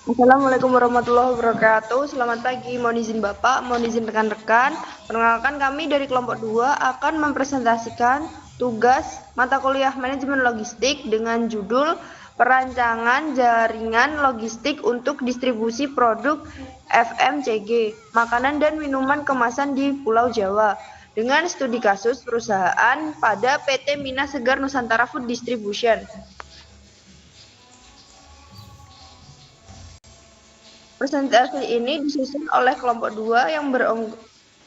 Assalamualaikum warahmatullahi wabarakatuh. Selamat pagi, mohon izin Bapak, mohon izin rekan-rekan. Perkenalkan kami dari kelompok 2 akan mempresentasikan tugas mata kuliah manajemen logistik dengan judul Perancangan Jaringan Logistik untuk Distribusi Produk FMCG, Makanan dan Minuman Kemasan di Pulau Jawa, dengan studi kasus perusahaan pada PT Mina Segar Nusantara Food Distribution. Presentasi ini disusun oleh kelompok 2 yang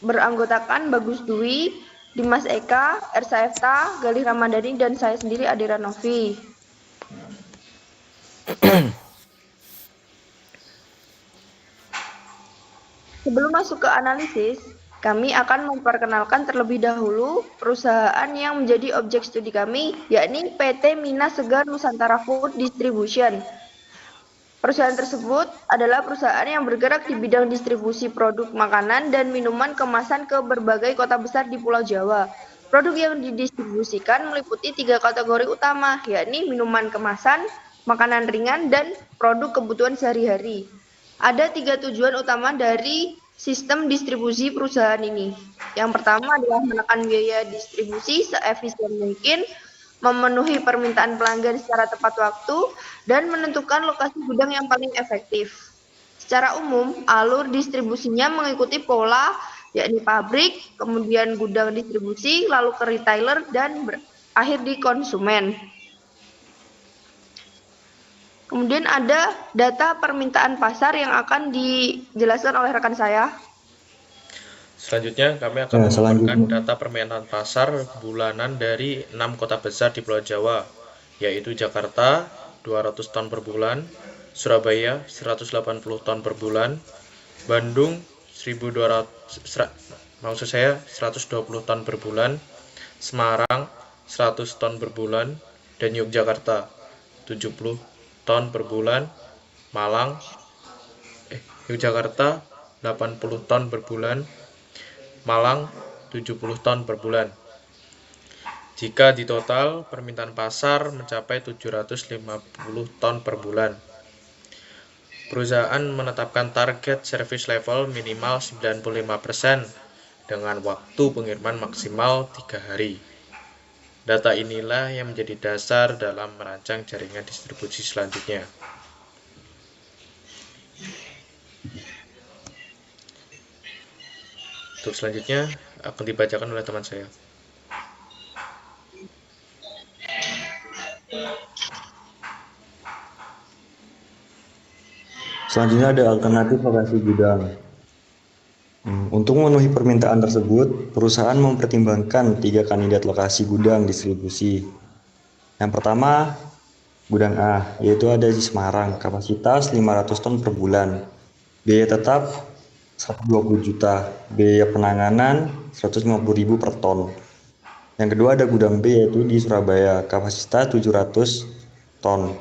beranggotakan Bagus Dwi, Dimas Eka, Ersa Efta, Galih Ramadhani, dan saya sendiri Adira Novi. Sebelum masuk ke analisis, kami akan memperkenalkan terlebih dahulu perusahaan yang menjadi objek studi kami, yakni PT Mina Segar Nusantara Food Distribution. Perusahaan tersebut adalah perusahaan yang bergerak di bidang distribusi produk makanan dan minuman kemasan ke berbagai kota besar di Pulau Jawa. Produk yang didistribusikan meliputi 3 kategori utama, yakni minuman kemasan, makanan ringan, dan produk kebutuhan sehari-hari. Ada 3 tujuan utama dari sistem distribusi perusahaan ini. Yang pertama adalah menekan biaya distribusi seefisien mungkin, memenuhi permintaan pelanggan secara tepat waktu, dan menentukan lokasi gudang yang paling efektif. Secara umum, alur distribusinya mengikuti pola, yakni pabrik, kemudian gudang distribusi, lalu ke retailer, dan berakhir di konsumen. Kemudian ada data permintaan pasar yang akan dijelaskan oleh rekan saya. Selanjutnya, kami akan memaparkan data permintaan pasar bulanan dari 6 kota besar di Pulau Jawa, yaitu Jakarta 200 ton per bulan, Surabaya 180 ton per bulan, Bandung 120 ton per bulan, Semarang 100 ton per bulan, dan Yogyakarta 70 ton per bulan, Yogyakarta 80 ton per bulan, Malang 70 ton per bulan. Jika di total, permintaan pasar mencapai 750 ton per bulan. Perusahaan menetapkan target service level minimal 95% dengan waktu pengiriman maksimal 3 hari. Data inilah yang menjadi dasar dalam merancang jaringan distribusi selanjutnya. Untuk selanjutnya akan dibacakan oleh teman saya. Selanjutnya ada alternatif lokasi gudang. Untuk memenuhi permintaan tersebut, perusahaan mempertimbangkan 3 kandidat lokasi gudang distribusi. Yang pertama, gudang A, yaitu ada di Semarang, kapasitas 500 ton per bulan. Biaya tetap 120 juta, biaya penanganan 150.000 per ton. Yang kedua ada gudang B, yaitu di Surabaya, kapasitas 700 ton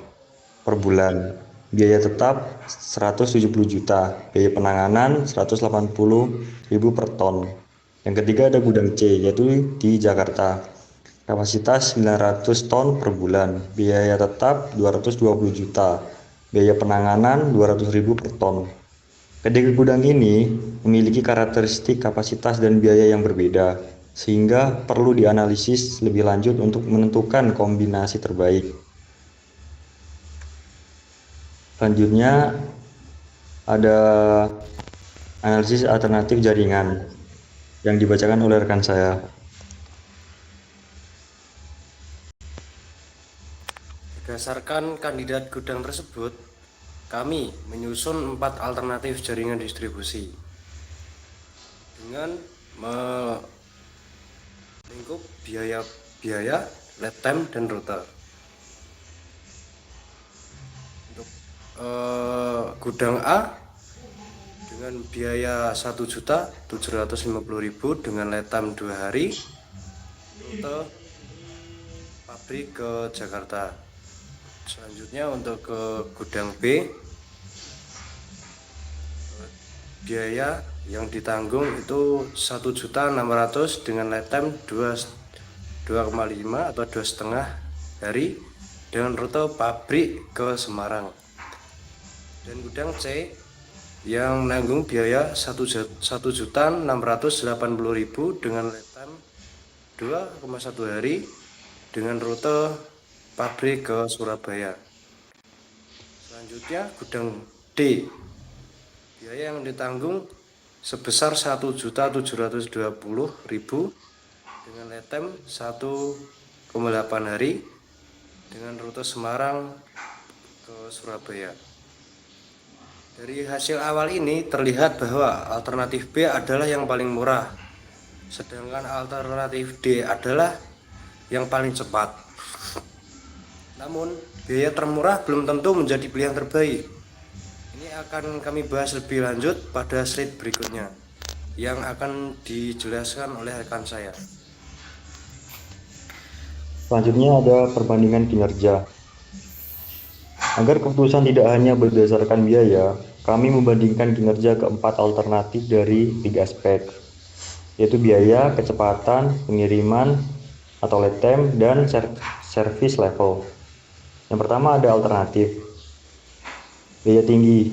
per bulan. Biaya tetap 170 juta, biaya penanganan 180.000 per ton. Yang ketiga ada gudang C, yaitu di Jakarta, kapasitas 900 ton per bulan, biaya tetap 220 juta, biaya penanganan 200.000 per ton. Ketiga gudang ini memiliki karakteristik kapasitas dan biaya yang berbeda, sehingga perlu dianalisis lebih lanjut untuk menentukan kombinasi terbaik. Selanjutnya ada analisis alternatif jaringan yang dibacakan oleh rekan saya. Berdasarkan kandidat gudang tersebut, kami menyusun 4 alternatif jaringan distribusi dengan melingkup biaya, lead time, dan rute. Untuk gudang A dengan biaya 1.750.000 dengan lead time 2 hari, rute pabrik ke Jakarta. Selanjutnya untuk ke gudang B, biaya yang ditanggung itu 1.600.000 dengan lead time 2,5 atau 2,5 hari dengan rute pabrik ke Semarang. Dan gudang C yang menanggung biaya 1.680.000 dengan lead time 2,1 hari dengan rute pabrik ke Surabaya. Selanjutnya gudang D, biaya yang ditanggung sebesar 1.720.000 dengan lead time 1,8 hari dengan rute Semarang ke Surabaya. Dari hasil awal ini terlihat bahwa alternatif B adalah yang paling murah, sedangkan alternatif D adalah yang paling cepat. Namun, biaya termurah belum tentu menjadi pilihan terbaik. Ini akan kami bahas lebih lanjut pada slide berikutnya, yang akan dijelaskan oleh rekan saya. Selanjutnya ada perbandingan kinerja. Agar keputusan tidak hanya berdasarkan biaya, kami membandingkan kinerja keempat alternatif dari 3 aspek, yaitu biaya, kecepatan, pengiriman atau lead time, dan service level. Yang pertama ada alternatif biaya tinggi,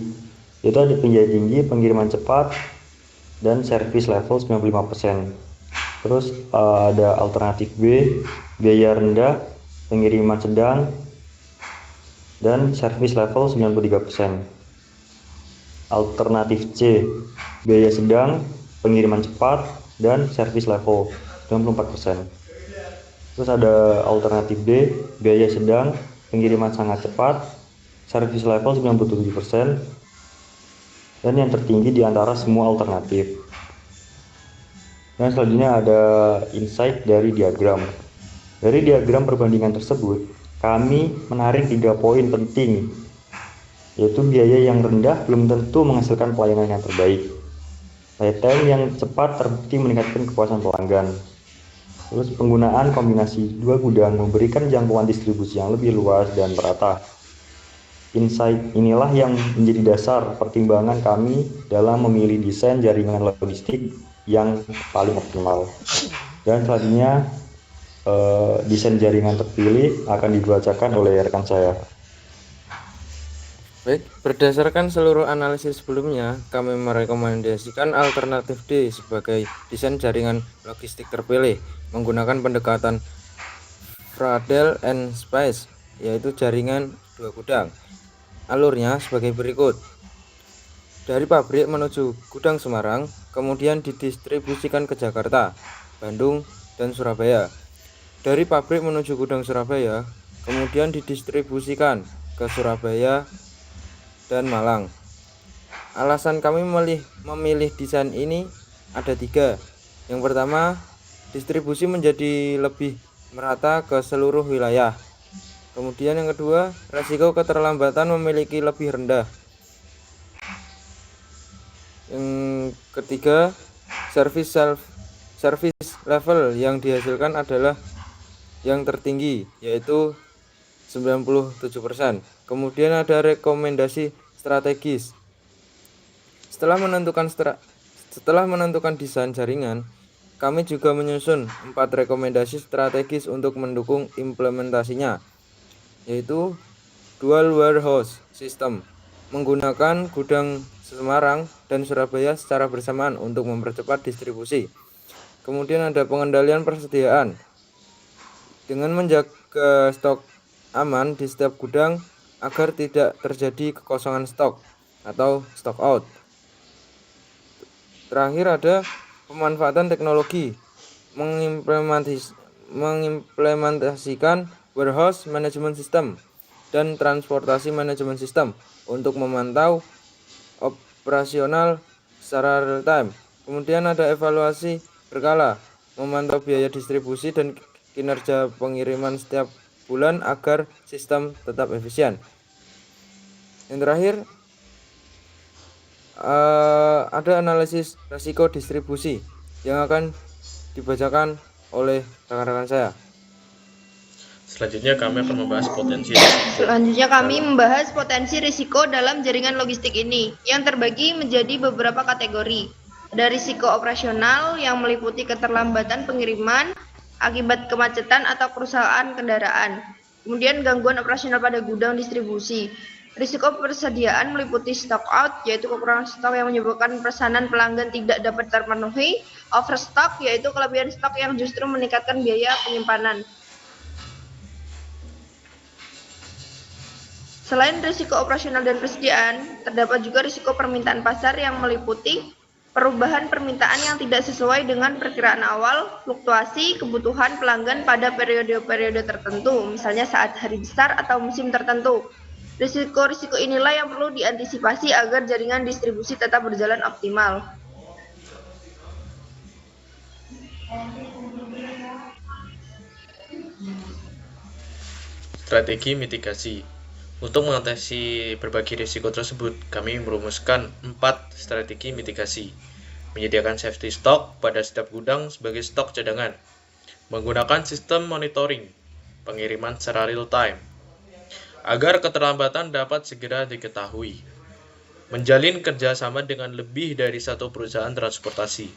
yaitu ada biaya tinggi, pengiriman cepat, dan service level 95%. Terus ada alternatif B, biaya rendah, pengiriman sedang, dan service level 93%. Alternatif C, biaya sedang, pengiriman cepat, dan service level 94%. Terus ada alternatif D, biaya sedang, pengiriman sangat cepat, service level 97%, dan yang tertinggi di antara semua alternatif. Dan selanjutnya ada insight dari diagram. Dari diagram perbandingan tersebut, kami menarik 3 poin penting, yaitu biaya yang rendah belum tentu menghasilkan pelayanan yang terbaik. Lead time yang cepat terbukti meningkatkan kepuasan pelanggan. Terus penggunaan kombinasi 2 gudang memberikan jangkauan distribusi yang lebih luas dan merata. Insight inilah yang menjadi dasar pertimbangan kami dalam memilih desain jaringan logistik yang paling optimal. Dan selanjutnya desain jaringan terpilih akan dibacakan oleh rekan saya. Baik, berdasarkan seluruh analisis sebelumnya, kami merekomendasikan alternatif D sebagai desain jaringan logistik terpilih menggunakan pendekatan Friedel and Spice, yaitu jaringan 2 gudang. Alurnya sebagai berikut. Dari pabrik menuju gudang Semarang, kemudian didistribusikan ke Jakarta, Bandung, dan Surabaya. Dari pabrik menuju gudang Surabaya, kemudian didistribusikan ke Surabaya dan Malang. Alasan kami memilih desain ini ada 3. Yang pertama, distribusi menjadi lebih merata ke seluruh wilayah. Kemudian yang kedua, resiko keterlambatan memiliki lebih rendah. Yang ketiga, service level yang dihasilkan adalah yang tertinggi, yaitu 97%. Kemudian ada rekomendasi strategis. Setelah menentukan desain jaringan, kami juga menyusun 4 rekomendasi strategis untuk mendukung implementasinya, yaitu dual warehouse system, menggunakan gudang Semarang dan Surabaya secara bersamaan untuk mempercepat distribusi. Kemudian ada pengendalian persediaan dengan menjaga stok aman di setiap gudang agar tidak terjadi kekosongan stok atau stock out. Terakhir ada pemanfaatan teknologi, mengimplementasikan warehouse management system dan transportasi management system untuk memantau operasional secara real time. Kemudian ada evaluasi berkala, memantau biaya distribusi dan kinerja pengiriman setiap bulan agar sistem tetap efisien. Yang terakhir ada analisis risiko distribusi yang akan dibacakan oleh rekan-rekan saya. Selanjutnya kami akan membahas potensi risiko dalam jaringan logistik ini yang terbagi menjadi beberapa kategori. Ada risiko operasional yang meliputi keterlambatan pengiriman akibat kemacetan atau kerusakan kendaraan. Kemudian gangguan operasional pada gudang distribusi. Risiko persediaan meliputi stock out, yaitu kekurangan stok yang menyebabkan pesanan pelanggan tidak dapat terpenuhi. Overstock, yaitu kelebihan stok yang justru meningkatkan biaya penyimpanan. Selain risiko operasional dan persediaan, terdapat juga risiko permintaan pasar yang meliputi perubahan permintaan yang tidak sesuai dengan perkiraan awal, fluktuasi kebutuhan pelanggan pada periode-periode tertentu, misalnya saat hari besar atau musim tertentu. Risiko-risiko inilah yang perlu diantisipasi agar jaringan distribusi tetap berjalan optimal. Strategi mitigasi. Untuk mengatasi berbagai risiko tersebut, kami merumuskan 4 strategi mitigasi. Menyediakan safety stock pada setiap gudang sebagai stok cadangan. Menggunakan sistem monitoring, pengiriman secara real time, agar keterlambatan dapat segera diketahui. Menjalin kerjasama dengan lebih dari satu perusahaan transportasi,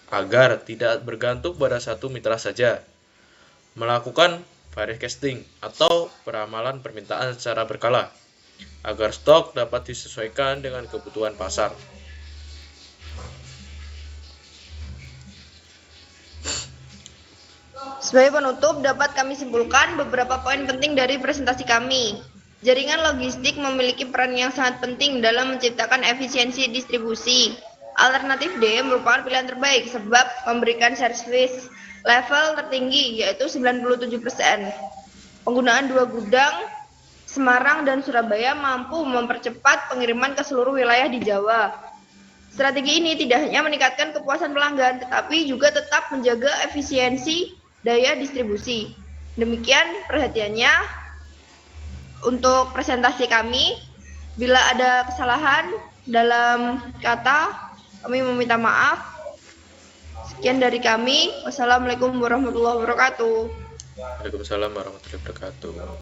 agar tidak bergantung pada satu mitra saja. Melakukan forecasting atau peramalan permintaan secara berkala, agar stok dapat disesuaikan dengan kebutuhan pasar. Sebagai penutup, dapat kami simpulkan beberapa poin penting dari presentasi kami. Jaringan logistik memiliki peran yang sangat penting dalam menciptakan efisiensi distribusi. Alternatif D merupakan pilihan terbaik sebab memberikan service level tertinggi, yaitu 97%. Penggunaan 2 gudang, Semarang dan Surabaya, mampu mempercepat pengiriman ke seluruh wilayah di Jawa. Strategi ini tidak hanya meningkatkan kepuasan pelanggan, tetapi juga tetap menjaga efisiensi daya distribusi. Demikian perhatiannya untuk presentasi kami. Bila ada kesalahan dalam kata, kami meminta maaf. Sekian dari kami. Wassalamualaikum warahmatullahi wabarakatuh. Waalaikumsalam warahmatullahi wabarakatuh.